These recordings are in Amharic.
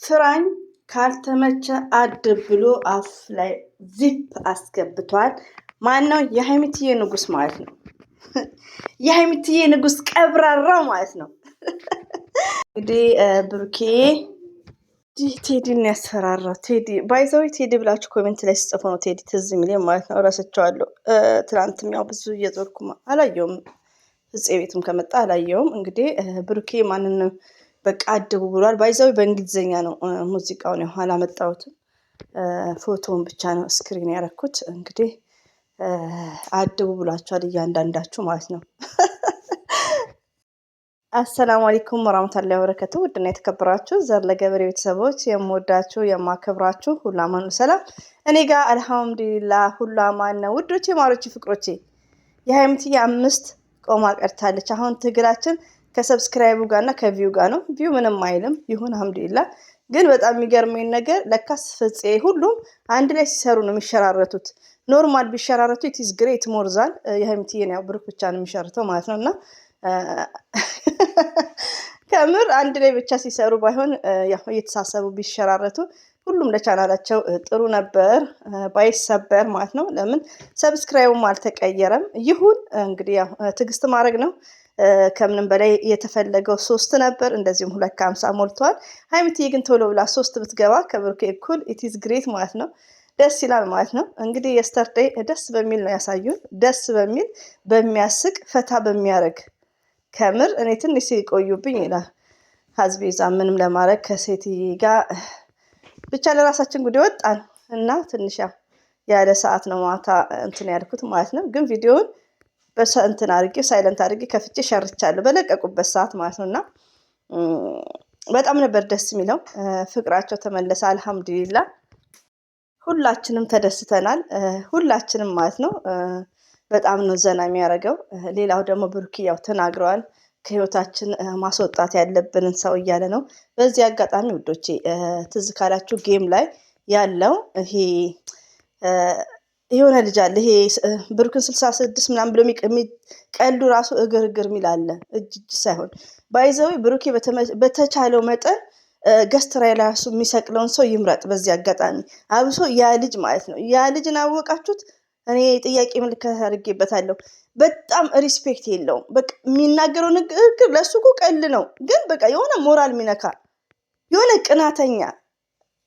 ስራኝ ካልተመቸ አድብ ብሎ አፍ ላይ ዚፕ አስገብቷል። ማነው? የሀይሚትዬ ንጉስ ማለት ነው። የሀይሚትዬ ንጉስ ቀብራራው ማለት ነው። እንግዲህ ብሩኬ ቴዲን ያስፈራራው። ቴዲ ባይዘዊ ቴዲ ብላችሁ ኮሜንት ላይ ስጽፉ ነው ቴዲ ትዝ የሚለኝ ማለት ነው። እረስቸዋለሁ። ትናንትም ያው ብዙ እየዞርኩ አላየውም። ፍፄ ቤትም ከመጣ አላየውም። እንግዲህ ብሩኬ ማንን በቃ አድቡ ብሏል። ባይዘዊ በእንግሊዝኛ ነው ሙዚቃውን ያው አላመጣሁትም። ፎቶውን ብቻ ነው ስክሪን ያደረኩት። እንግዲህ አድቡ ብሏቸዋል እያንዳንዳችሁ ማለት ነው። አሰላሙ አለይኩም ወራህመቱላሂ ወበረካቱ። ውድና የተከበራችሁ ዘር ለገበሬ ቤተሰቦች የምወዳችሁ የማከብራችሁ ሁሉ አማኑ ሰላም፣ እኔ ጋር አልሐምዱሊላህ ሁሉ አማን ነው። ውዶቼ ማሮቼ ፍቅሮቼ የሀይሚትዬ 5 ቆማ ቀርታለች። አሁን ትግላችን ከሰብስክራይቡ ጋርና ከቪው ጋር ነው። ቪው ምንም አይልም ይሁን አልሐምዱሊላህ። ግን በጣም የሚገርመኝ ነገር ለካስ ፍፄ ሁሉም አንድ ላይ ሲሰሩ ነው የሚሸራረቱት። ኖርማል ቢሸራረቱ ኢትስ ግሬት ሞርዛን የሀይሚትዬን ያው ብሩክ ብቻ ነው የሚሸርተው ማለት ነውና ከምር አንድ ላይ ብቻ ሲሰሩ ባይሆን ያው እየተሳሰቡ ቢሸራረቱ ሁሉም ለቻናላቸው ጥሩ ነበር፣ ባይሰበር ማለት ነው። ለምን ሰብስክራይቡም አልተቀየረም። ይሁን እንግዲህ ያው ትዕግስት ማድረግ ነው። ከምንም በላይ የተፈለገው 3 ነበር፣ እንደዚሁም 250 ሞልቷል። ሀይሚትዬ ግን ቶሎ ብላ 3 ብትገባ ከብሩኬ እኩል ኢትስ ግሬት ማለት ነው። ደስ ይላል ማለት ነው። እንግዲህ የስተርዴይ ደስ በሚል ነው ያሳዩን። ደስ በሚል በሚያስቅ ፈታ በሚያደርግ ከምር እኔ ትንሽ ሲቆዩብኝ ይላል ሀዝቤዛ ምንም ለማድረግ ከሴትዬ ጋር ብቻ ለራሳችን ጉዳይ ወጣን እና ትንሽ ያለ ሰዓት ነው ማታ እንትን ያልኩት ማለት ነው። ግን ቪዲዮውን በእንትን አድርጌ ሳይለንት አድርጌ ከፍቼ ሸርቻለሁ በለቀቁበት ሰዓት ማለት ነው። እና በጣም ነበር ደስ የሚለው። ፍቅራቸው ተመለሰ አልሐምዱሊላ። ሁላችንም ተደስተናል። ሁላችንም ማለት ነው። በጣም ነው ዘና የሚያደርገው። ሌላው ደግሞ ብሩክ ያው ተናግረዋል ከህይወታችን ማስወጣት ያለብንን ሰው እያለ ነው። በዚህ አጋጣሚ ውዶቼ ትዝ ካላችሁ ጌም ላይ ያለው ይሄ የሆነ ልጅ አለ። ይሄ ብሩክን 66 ምናምን ብሎ ቀልዱ ራሱ እግር የሚል አለ። እጅ ሳይሆን ባይዘው ብሩኬ በተቻለው መጠን ገስትራ ራሱ የሚሰቅለውን ሰው ይምረጥ። በዚህ አጋጣሚ አብሶ ያ ልጅ ማለት ነው። ያ ልጅን አወቃችሁት? እኔ ጥያቄ ምልክት አድርጌበታለሁ። በጣም ሪስፔክት የለውም። በቃ የሚናገረው ንግግር ለሱ እኮ ቀል ነው፣ ግን በቃ የሆነ ሞራል የሚነካ የሆነ ቅናተኛ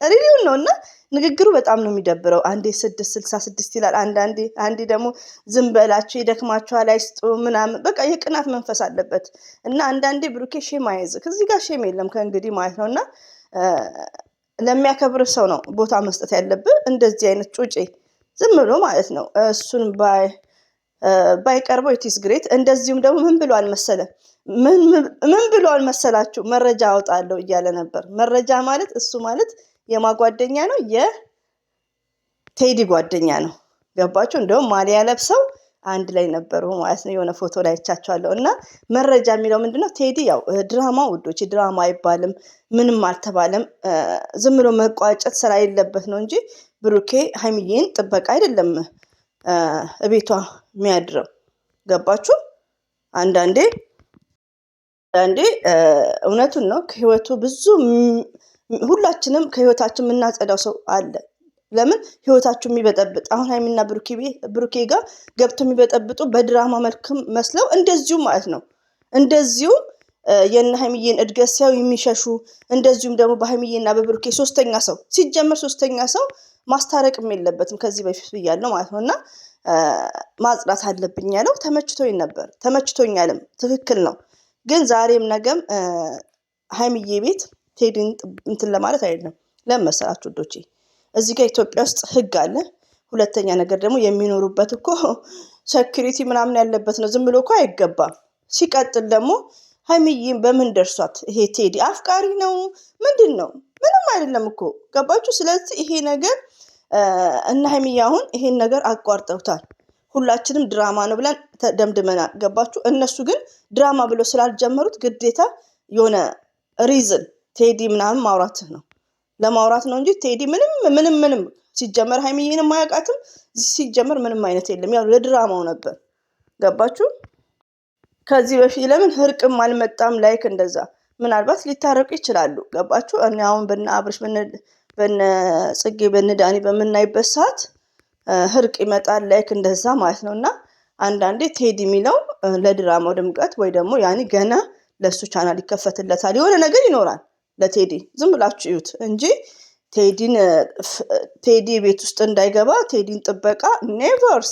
ሪሊውን ነው። እና ንግግሩ በጣም ነው የሚደብረው። አንዴ 666 ይላል፣ አንዴ ደግሞ ዝም በላችሁ ይደክማችኋል አይስጡ ምናምን። በቃ የቅናት መንፈስ አለበት። እና አንዳንዴ ብሩኬ ሼም አይዝ ከዚህ ጋር ሼም የለም ከእንግዲህ ማለት ነው። እና ለሚያከብር ሰው ነው ቦታ መስጠት ያለብህ። እንደዚህ አይነት ጩጬ ዝም ብሎ ማለት ነው እሱን ባይቀርበው ኢትስ ግሬት። እንደዚሁም ደግሞ ምን ብሏል መሰላችሁ? መረጃ አወጣለሁ እያለ ነበር። መረጃ ማለት እሱ ማለት የማጓደኛ ነው፣ የቴዲ ጓደኛ ነው። ገባችሁ? እንደውም ማሊያ ለብሰው አንድ ላይ ነበሩ ማለት ነው። የሆነ ፎቶ ላይ አይቻቸዋለሁ። እና መረጃ የሚለው ምንድነው? ቴዲ ያው ድራማ ውዶች፣ ድራማ አይባልም ምንም አልተባለም። ዝም ብሎ መቋጨት ስራ የለበት ነው እንጂ ብሩኬ ሀይሚዬን ጥበቃ አይደለም እቤቷ የሚያድረው። ገባችሁ? አንዳንዴ እውነቱን ነው። ከህይወቱ ብዙ ሁላችንም ከህይወታችን የምናጸዳው ሰው አለ። ለምን ህይወታችሁ የሚበጠብጥ አሁን ሀይሚና ብሩኬ ጋር ገብቶ የሚበጠብጡ በድራማ መልክም መስለው እንደዚሁም ማለት ነው። እንደዚሁም የነ ሀይሚዬን እድገት ሲያዩ የሚሸሹ፣ እንደዚሁም ደግሞ በሀይሚዬና በብሩኬ ሶስተኛ ሰው ሲጀመር ሶስተኛ ሰው ማስታረቅም የለበትም። ከዚህ በፊት ብያለሁ ማለት ነው። እና ማጽዳት አለብኝ ያለው ተመችቶኛልም ትክክል ነው። ግን ዛሬም ነገም ሀይሚዬ ቤት ቴዲን እንትን ለማለት አይደለም። ለምን መሰላችሁ ውዶቼ? እዚህ ጋር ኢትዮጵያ ውስጥ ህግ አለ። ሁለተኛ ነገር ደግሞ የሚኖሩበት እኮ ሴኩሪቲ ምናምን ያለበት ነው። ዝም ብሎ እኮ አይገባም። ሲቀጥል ደግሞ ሀይሚዬን በምን ደርሷት? ይሄ ቴዲ አፍቃሪ ነው ምንድን ነው? ምንም አይደለም እኮ ገባችሁ? ስለዚህ ይሄ ነገር እና ሀይሚዬ አሁን ይሄን ነገር አቋርጠውታል። ሁላችንም ድራማ ነው ብለን ደምድመናል። ገባችሁ? እነሱ ግን ድራማ ብሎ ስላልጀመሩት ግዴታ የሆነ ሪዝን ቴዲ ምናምን ማውራትህ ነው ለማውራት ነው እንጂ ቴዲ ምንም ሲጀመር ሀይሚዬንም አያውቃትም። ሲጀመር ምንም አይነት የለም። ያው ለድራማው ነበር። ገባችሁ? ከዚህ በፊት ለምን እርቅም አልመጣም? ላይክ እንደዛ ምናልባት ሊታረቁ ይችላሉ። ገባችሁ? እኔ አሁን በነ አብርሽ በነ ጽጌ በነ ዳኒ በምናይበት ሰዓት እርቅ ይመጣል ላይክ እንደዛ ማለት ነው። እና አንዳንዴ ቴዲ የሚለው ለድራማው ድምቀት ወይ ደግሞ ያኔ ገና ለሱ ቻናል ይከፈትለታል የሆነ ነገር ይኖራል ለቴዲ። ዝም ብላችሁ እዩት እንጂ ቴዲ ቤት ውስጥ እንዳይገባ ቴዲን ጥበቃ ኔቨርስ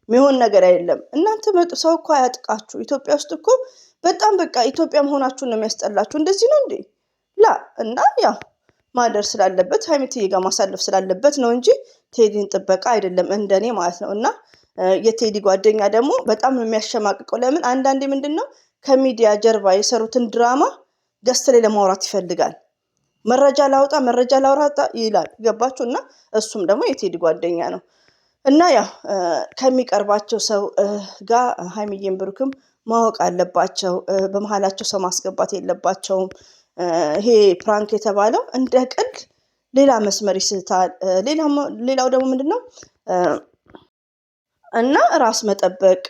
የሚሆን ነገር አይደለም። እናንተ ሰው እኮ አያጥቃችሁ። ኢትዮጵያ ውስጥ እኮ በጣም በቃ ኢትዮጵያ መሆናችሁን ነው የሚያስጠላችሁ። እንደዚህ ነው እንዴ? ላ እና ያው ማደር ስላለበት ሀይሚትዬ ጋር ማሳለፍ ስላለበት ነው እንጂ ቴዲን ጥበቃ አይደለም፣ እንደኔ ማለት ነው። እና የቴዲ ጓደኛ ደግሞ በጣም ነው የሚያሸማቅቀው። ለምን አንዳንዴ ምንድን ነው ከሚዲያ ጀርባ የሰሩትን ድራማ ገስት ላይ ለማውራት ይፈልጋል። መረጃ ላውጣ ይላል። ገባችሁ? እና እሱም ደግሞ የቴዲ ጓደኛ ነው። እና ያው ከሚቀርባቸው ሰው ጋር ሀይሚዬም ብሩክም ማወቅ አለባቸው። በመሀላቸው ሰው ማስገባት የለባቸውም። ይሄ ፕራንክ የተባለው እንደ ቀልድ ሌላ መስመር ይስታል። ሌላው ደግሞ ምንድን ነው እና ራስ መጠበቅ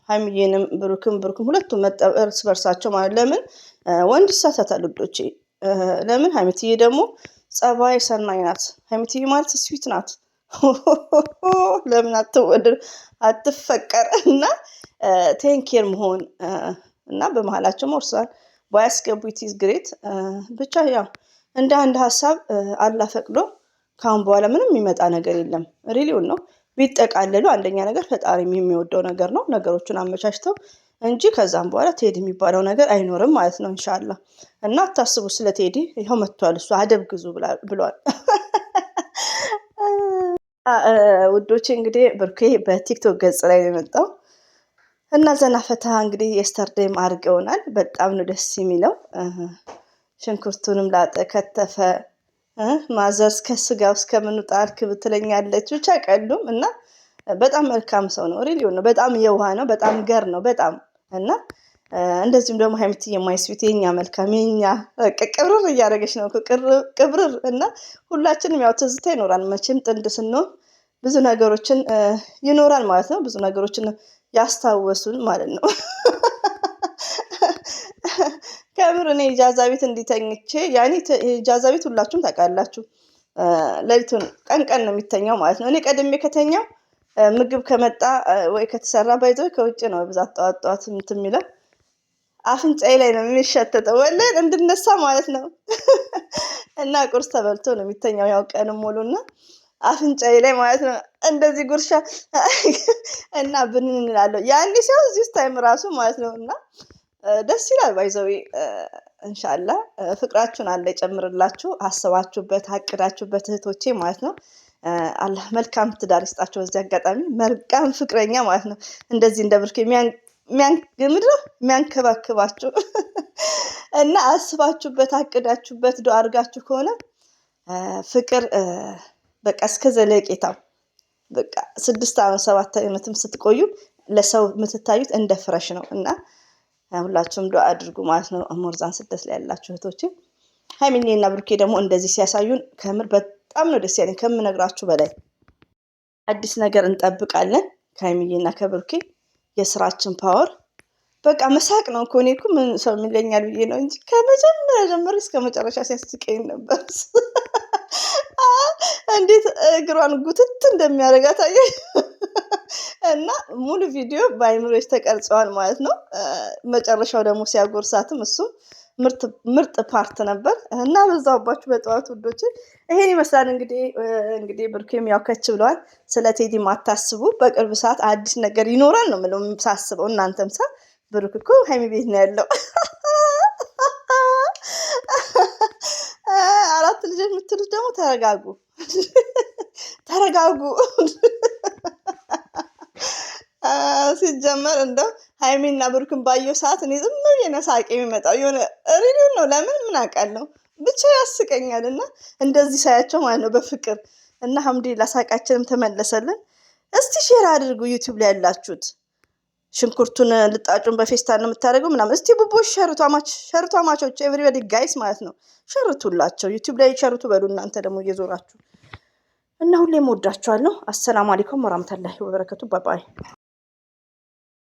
ሀይሚዬንም ብሩክም ሁለቱም እርስ በርሳቸው ማለት ለምን ወንድ ይሳሳታል ውዶቼ። ለምን ሀይሚትዬ ደግሞ ጸባይ ሰናይ ናት። ሀይሚትዬ ማለት ስዊት ናት። ለምን አትፈቀር እና ቴንኬር መሆን እና በመሀላቸው ወርሷል ባያስገቡት ኢዝ ግሬት። ብቻ ያው እንደ አንድ ሀሳብ አላፈቅዶ ካሁን በኋላ ምንም የሚመጣ ነገር የለም። ሪሊውን ነው ቢጠቃለሉ አንደኛ ነገር ፈጣሪ የሚወደው ነገር ነው፣ ነገሮችን አመቻችተው እንጂ ከዛም በኋላ ቴዲ የሚባለው ነገር አይኖርም ማለት ነው ኢንሻአላህ። እና አታስቡ ስለ ቴዲ፣ ይኸው መጥቷል እሱ አደብ ግዙ ብሏል። ውዶቼ እንግዲህ ብሩኬ በቲክቶክ ገጽ ላይ ነው የመጣው እና ዘና ፈታ እንግዲህ የስተርዴም አድርገውናል። በጣም ነው ደስ የሚለው። ሽንኩርቱንም ላጠ ከተፈ ማዘዝ ከስጋው እስከምኑ ጣልክ ብትለኛለች። ብቻ ቀሉም እና በጣም መልካም ሰው ነው። ሪሊው ነው። በጣም የውሃ ነው። በጣም ገር ነው። በጣም እና እንደዚሁም ደግሞ ሀይሚትዬ የማይስዊት የኛ መልካም የኛ ቅብርር እያደረገች ነው ቅብርር። እና ሁላችንም ያው ትዝታ ይኖራል መቼም ጥንድ ስንሆን ብዙ ነገሮችን ይኖራል ማለት ነው። ብዙ ነገሮችን ያስታወሱን ማለት ነው። ከምር እኔ ኢጃዛ ቤት እንዲተኝቼ ያኔ ኢጃዛ ቤት ሁላችሁም ታውቃላችሁ ሌሊቱን ቀን ነው የሚተኛው ማለት ነው። እኔ ቀድሜ ከተኛው ምግብ ከመጣ ወይ ከተሰራ ባይዘው ከውጭ ነው ብዛት ጠዋት እንትን የሚለው አፍንጫዬ ላይ ነው የሚሸተተው ወላሂ እንድነሳ ማለት ነው። እና ቁርስ ተበልቶ ነው የሚተኛው ያው ቀን ሙሉና አፍንጫዬ ላይ ማለት ነው እንደዚህ ጉርሻ እና ብንን እንላለሁ ያኔ ሲያው እዚህ ታይም ራሱ ማለት ነው። እና ደስ ይላል ባይዘው ኢንሻአላህ ፍቅራችሁን አለ ይጨምርላችሁ። አስባችሁበት አቅዳችሁበት እህቶቼ ማለት ነው። አላህ መልካም ትዳር ይስጣችሁ። በዚህ አጋጣሚ መልካም ፍቅረኛ ማለት ነው እንደዚህ እንደ ብሩክ የሚያንከባክባችሁ እና አስባችሁበት አቅዳችሁበት ዱአ አድርጋችሁ ከሆነ ፍቅር በቃ እስከ ዘለቄታው በቃ 6 ዓመት 7 ዓመትም ስትቆዩ ለሰው የምትታዩት እንደ ፍረሽ ነው። እና ሁላችሁም ዱአ አድርጉ ማለት ነው። ሞርዛን ስደት ላይ ያላችሁ እህቶቼ ሀይሚዬና ብሩኬ ደግሞ እንደዚህ ሲያሳዩን ከምር በጣም ነው ደስ ያለኝ ከምነግራችሁ በላይ። አዲስ ነገር እንጠብቃለን ከሀይሚዬና ከብሩኬ። የስራችን ፓወር በቃ መሳቅ ነው እኮ። እኔ እኮ ምን ሰው የሚለኛል ብዬ ነው እንጂ ከመጀመሪያ ጀምሮ እስከ መጨረሻ ሲያስቀኝ ነበር። እንዴት እግሯን ጉትት እንደሚያደርጋት አየህ። እና ሙሉ ቪዲዮ በአይምሮች ተቀርጸዋል ማለት ነው። መጨረሻው ደግሞ ሲያጎርሳትም እሱ ምርጥ ፓርት ነበር እና በዛውባችሁ በጠዋት ውዶች ይሄን ይመስላል። እንግዲህ ብሩኬም ያው ከች ብለዋል። ስለ ቴዲ ማታስቡ፣ በቅርብ ሰዓት አዲስ ነገር ይኖራል ነው የምለው ሳስበው። እናንተም ብሩክ እኮ ሀይሚ ቤት ነው ያለው። 4 ልጆች የምትሉት ደግሞ ተረጋጉ። ሲጀመር እንደው ሀይሚና ብሩክን ባየው ሰዓት እኔ ዝም ብዬ ነው ሳቄ የሚመጣው። የሆነ ሪሊው ነው ለምን ምን አውቃለሁ ብቻ ያስቀኛል። እና እንደዚህ ሳያቸው ማለት ነው በፍቅር እና አልሐምዱሊላህ ሳቃችንም ተመለሰልን። እስቲ ሼር አድርጉ ዩቲዩብ ላይ ያላችሁት። ሽንኩርቱን ልጣጩን በፌስታል ነው የምታደርገው ምናምን። እስቲ ቡቦች ሸርቱ አማቾች ኤቭሪባዲ ጋይስ ማለት ነው ሸርቱላቸው። ዩቲዩብ ላይ ሸርቱ በሉ እናንተ ደግሞ እየዞራችሁ እና ሁሌም ወዳችኋለሁ። አሰላሙ አለይኩም ወራህመቱላሂ ወበረከቱ። ባይ